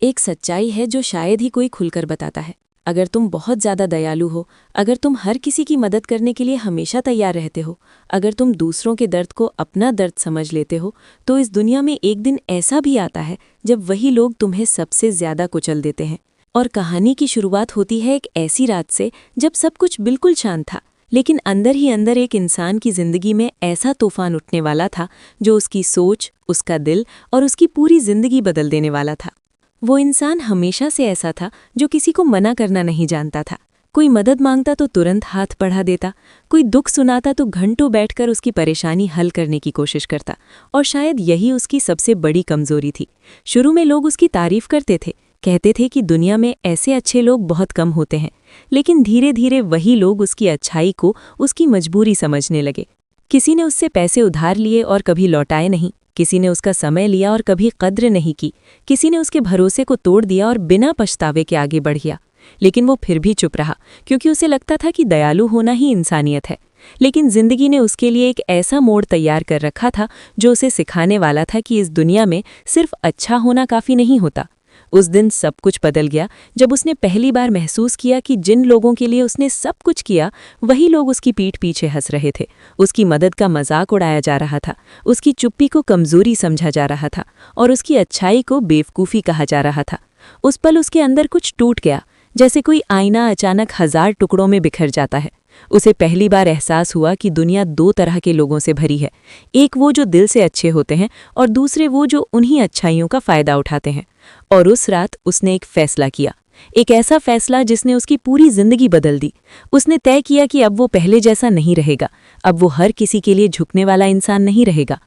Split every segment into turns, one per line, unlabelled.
एक सच्चाई है जो शायद ही कोई खुलकर बताता है। अगर तुम बहुत ज़्यादा दयालु हो, अगर तुम हर किसी की मदद करने के लिए हमेशा तैयार रहते हो, अगर तुम दूसरों के दर्द को अपना दर्द समझ लेते हो, तो इस दुनिया में एक दिन ऐसा भी आता है जब वही लोग तुम्हें सबसे ज़्यादा कुचल देते हैं। और कहानी की शुरुआत होती है एक ऐसी रात से जब सब कुछ बिल्कुल शांत था, लेकिन अंदर ही अंदर एक इंसान की ज़िंदगी में ऐसा तूफान उठने वाला था जो उसकी सोच, उसका दिल और उसकी पूरी ज़िंदगी बदल देने वाला था। वो इंसान हमेशा से ऐसा था जो किसी को मना करना नहीं जानता था। कोई मदद मांगता तो तुरंत हाथ बढ़ा देता, कोई दुख सुनाता तो घंटों बैठकर उसकी परेशानी हल करने की कोशिश करता, और शायद यही उसकी सबसे बड़ी कमजोरी थी। शुरू में लोग उसकी तारीफ करते थे, कहते थे कि दुनिया में ऐसे अच्छे लोग बहुत कम होते हैं, लेकिन धीरे धीरे वही लोग उसकी अच्छाई को उसकी मजबूरी समझने लगे। किसी ने उससे पैसे उधार लिए और कभी लौटाए नहीं, किसी ने उसका समय लिया और कभी कद्र नहीं की, किसी ने उसके भरोसे को तोड़ दिया और बिना पछतावे के आगे बढ़ गया। लेकिन वो फिर भी चुप रहा, क्योंकि उसे लगता था कि दयालु होना ही इंसानियत है। लेकिन जिंदगी ने उसके लिए एक ऐसा मोड़ तैयार कर रखा था जो उसे सिखाने वाला था कि इस दुनिया में सिर्फ अच्छा होना काफ़ी नहीं होता। उस दिन सब कुछ बदल गया जब उसने पहली बार महसूस किया कि जिन लोगों के लिए उसने सब कुछ किया, वही लोग उसकी पीठ पीछे हंस रहे थे। उसकी मदद का मजाक उड़ाया जा रहा था, उसकी चुप्पी को कमजोरी समझा जा रहा था और उसकी अच्छाई को बेवकूफ़ी कहा जा रहा था। उस पल उसके अंदर कुछ टूट गया, जैसे कोई आईना अचानक 1000 टुकड़ों में बिखर जाता है। उसे पहली बार एहसास हुआ कि दुनिया दो तरह के लोगों से भरी है, एक वो जो दिल से अच्छे होते हैं और दूसरे वो जो उन्हीं अच्छाइयों का फ़ायदा उठाते हैं। और उस रात उसने एक फ़ैसला किया, एक ऐसा फ़ैसला जिसने उसकी पूरी ज़िंदगी बदल दी। उसने तय किया कि अब वो पहले जैसा नहीं रहेगा, अब वो हर किसी के लिए झुकने वाला इंसान नहीं रहेगा।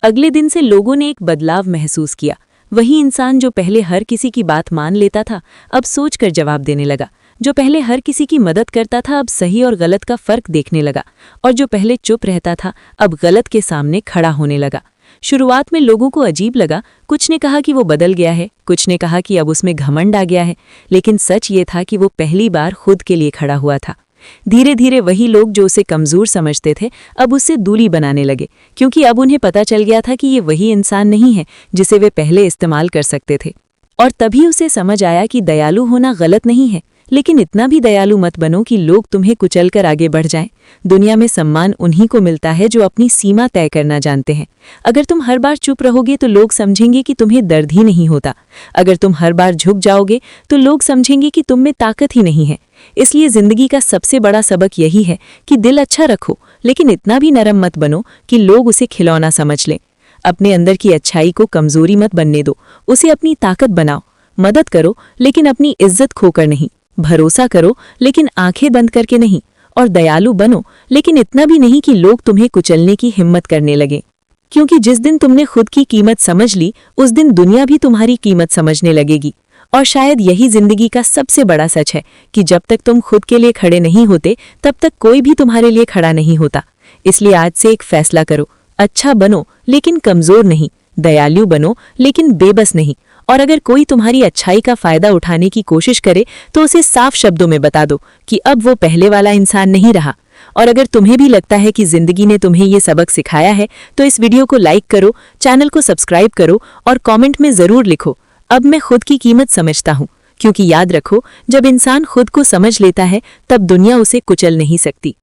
अगले दिन से लोगों ने एक बदलाव महसूस किया। वही इंसान जो पहले हर किसी की बात मान लेता था, अब सोचकर जवाब देने लगा। जो पहले हर किसी की मदद करता था, अब सही और गलत का फ़र्क देखने लगा। और जो पहले चुप रहता था, अब गलत के सामने खड़ा होने लगा। शुरुआत में लोगों को अजीब लगा, कुछ ने कहा कि वो बदल गया है, कुछ ने कहा कि अब उसमें घमंड आ गया है, लेकिन सच ये था कि वो पहली बार खुद के लिए खड़ा हुआ था। धीरे धीरे वही लोग जो उसे कमज़ोर समझते थे, अब उससे दूरी बनाने लगे, क्योंकि अब उन्हें पता चल गया था कि ये वही इंसान नहीं है जिसे वे पहले इस्तेमाल कर सकते थे। और तभी उसे समझ आया कि दयालु होना गलत नहीं है, लेकिन इतना भी दयालु मत बनो कि लोग तुम्हें कुचलकर आगे बढ़ जाएं। दुनिया में सम्मान उन्हीं को मिलता है जो अपनी सीमा तय करना जानते हैं। अगर तुम हर बार चुप रहोगे तो लोग समझेंगे कि तुम्हें दर्द ही नहीं होता। अगर तुम हर बार झुक जाओगे तो लोग समझेंगे कि तुम में ताकत ही नहीं है। इसलिए जिंदगी का सबसे बड़ा सबक यही है कि दिल अच्छा रखो, लेकिन इतना भी नरम मत बनो कि लोग उसे खिलौना समझ लें। अपने अंदर की अच्छाई को कमजोरी मत बनने दो, उसे अपनी ताकत बनाओ। मदद करो, लेकिन अपनी इज्जत खोकर नहीं। भरोसा करो, लेकिन आंखें बंद करके नहीं। और दयालु बनो, लेकिन इतना भी नहीं कि लोग तुम्हें कुचलने की हिम्मत करने लगे। क्योंकि जिस दिन तुमने खुद की कीमत समझ ली, उस दिन दुनिया भी तुम्हारी कीमत समझने लगेगी। और शायद यही जिंदगी का सबसे बड़ा सच है कि जब तक तुम खुद के लिए खड़े नहीं होते, तब तक कोई भी तुम्हारे लिए खड़ा नहीं होता। इसलिए आज से एक फैसला करो, अच्छा बनो लेकिन कमजोर नहीं, दयालु बनो लेकिन बेबस नहीं। और अगर कोई तुम्हारी अच्छाई का फायदा उठाने की कोशिश करे तो उसे साफ शब्दों में बता दो कि अब वो पहले वाला इंसान नहीं रहा। और अगर तुम्हें भी लगता है कि जिंदगी ने तुम्हें ये सबक सिखाया है, तो इस वीडियो को लाइक करो, चैनल को सब्सक्राइब करो और कमेंट में ज़रूर लिखो, अब मैं खुद की कीमत समझता हूँ। क्योंकि याद रखो, जब इंसान खुद को समझ लेता है, तब दुनिया उसे कुचल नहीं सकती।